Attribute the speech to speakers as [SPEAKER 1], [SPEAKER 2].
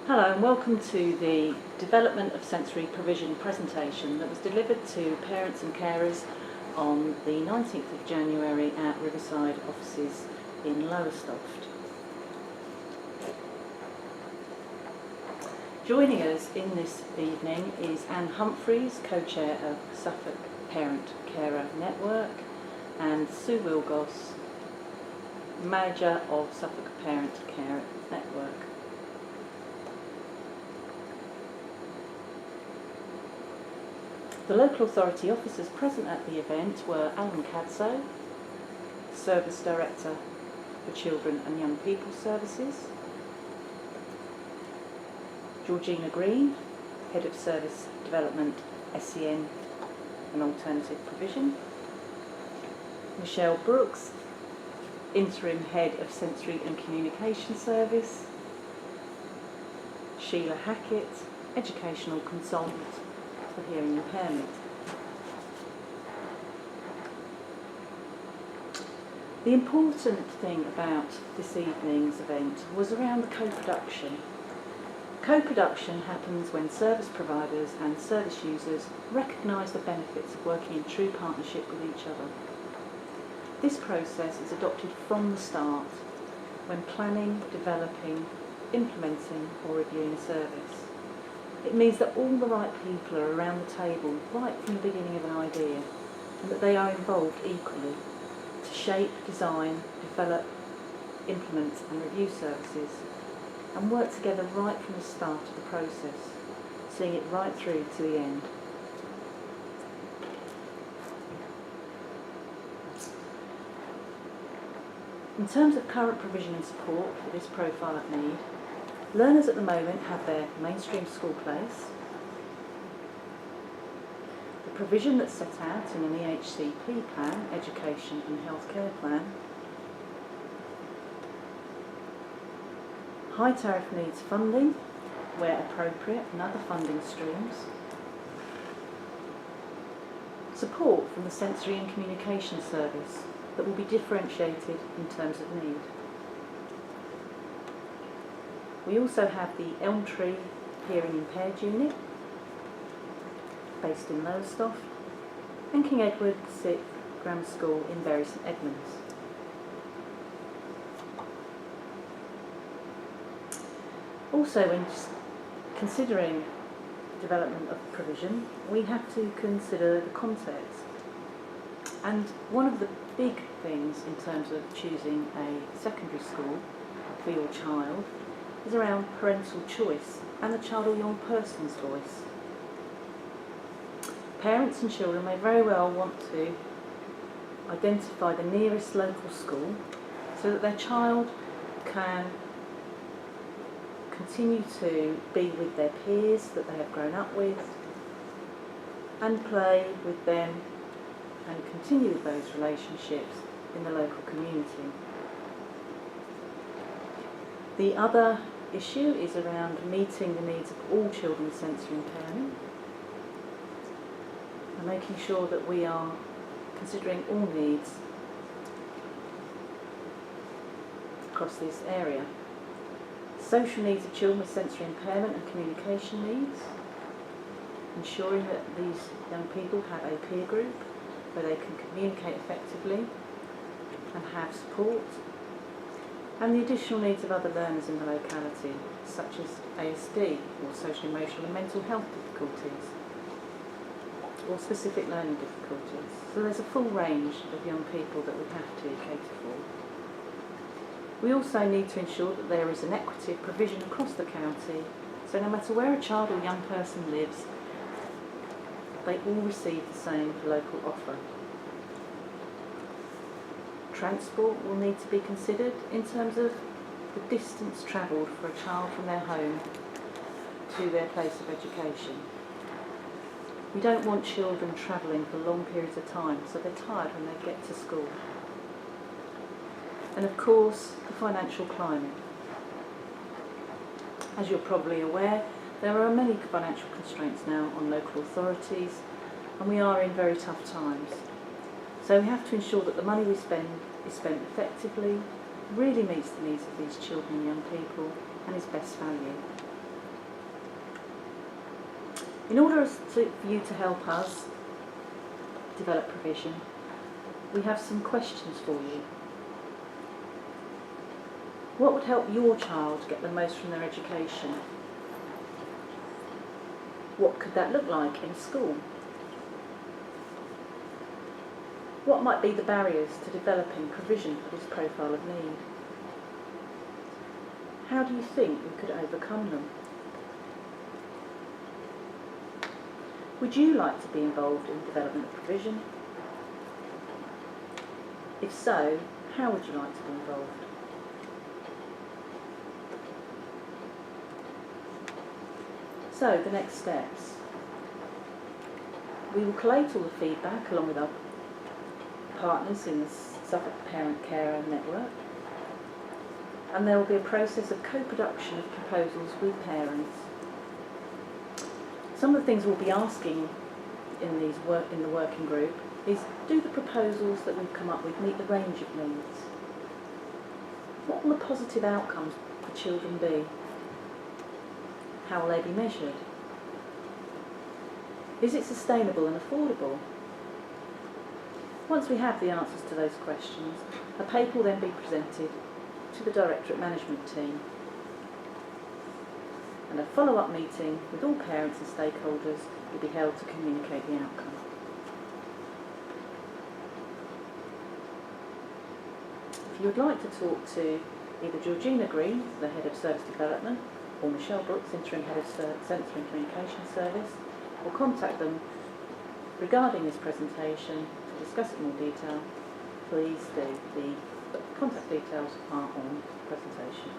[SPEAKER 1] Hello and welcome to the Development of Sensory Provision presentation that was delivered to parents and carers on the 19th of January at Riverside offices in Lowestoft. Joining us in this evening is Anne Humphreys, co-chair of Suffolk Parent Carer Network, and Sue Wilgoss, manager of Suffolk Parent Carer Network. The local authority officers present at the event were Alan Cadso, Service Director for Children and Young People Services, Georgina Green, Head of Service Development, SEN and Alternative Provision, Michelle Brooks, Interim Head of Sensory and Communication Service, Sheila Hackett, Educational Consultant for Hearing Impairment. The important thing about this evening's event was around the co-production. Co-production happens when service providers and service users recognise the benefits of working in true partnership with each other. This process is adopted from the start when planning, developing, implementing or reviewing a service. It means that all the right people are around the table right from the beginning of an idea, and that they are involved equally to shape, design, develop, implement and review services, and work together right from the start of the process, seeing it right through to the end. In terms of current provision and support for this profile of need, learners at the moment have their mainstream school place, the provision that's set out in an EHCP plan, Education and Healthcare Plan, high tariff needs funding where appropriate and other funding streams, support from the Sensory and Communication Service that will be differentiated in terms of need. We also have the Elm Tree Hearing Impaired Unit, based in Lowestoft, and King Edward VI Grammar School in Bury St Edmunds. Also, when considering development of provision, we have to consider the context. And one of the big things in terms of choosing a secondary school for your child is around parental choice and the child or young person's voice. Parents and children may very well want to identify the nearest local school so that their child can continue to be with their peers that they have grown up with and play with them and continue those relationships in the local community. The other issue is around meeting the needs of all children with sensory impairment and making sure that we are considering all needs across this area. Social needs of children with sensory impairment and communication needs, ensuring that these young people have a peer group where they can communicate effectively and have support, and the additional needs of other learners in the locality, such as ASD or social, emotional and mental health difficulties, or specific learning difficulties. So there's a full range of young people that we have to cater for. We also need to ensure that there is an equitable provision across the county, so no matter where a child or young person lives, they all receive the same local offer. Transport will need to be considered in terms of the distance travelled for a child from their home to their place of education. We don't want children travelling for long periods of time, so they're tired when they get to school. And of course, the financial climate. As you're probably aware, there are many financial constraints now on local authorities, and we are in very tough times. So we have to ensure that the money we spend is spent effectively, really meets the needs of these children and young people, and is best value. In order for you to help us develop provision, we have some questions for you. What would help your child get the most from their education? What could that look like in school? What might be the barriers to developing provision for this profile of need? How do you think we could overcome them? Would you like to be involved in the development of provision? If so, how would you like to be involved? So, the next steps. We will collate all the feedback along with our partners in the Suffolk Parent Carer Network, and there will be a process of co-production of proposals with parents. Some of the things we'll be asking in the working group is, do the proposals that we've come up with meet the range of needs? What will the positive outcomes for children be? How will they be measured? Is it sustainable and affordable? Once we have the answers to those questions, a paper will then be presented to the Directorate Management team, and a follow-up meeting with all parents and stakeholders will be held to communicate the outcome. If you would like to talk to either Georgina Green, the Head of Service Development, or Michelle Brooks, Interim Head of Sensory and Communication Service, or contact them regarding this presentation to discuss it in more detail, please do. The contact details are on the presentation.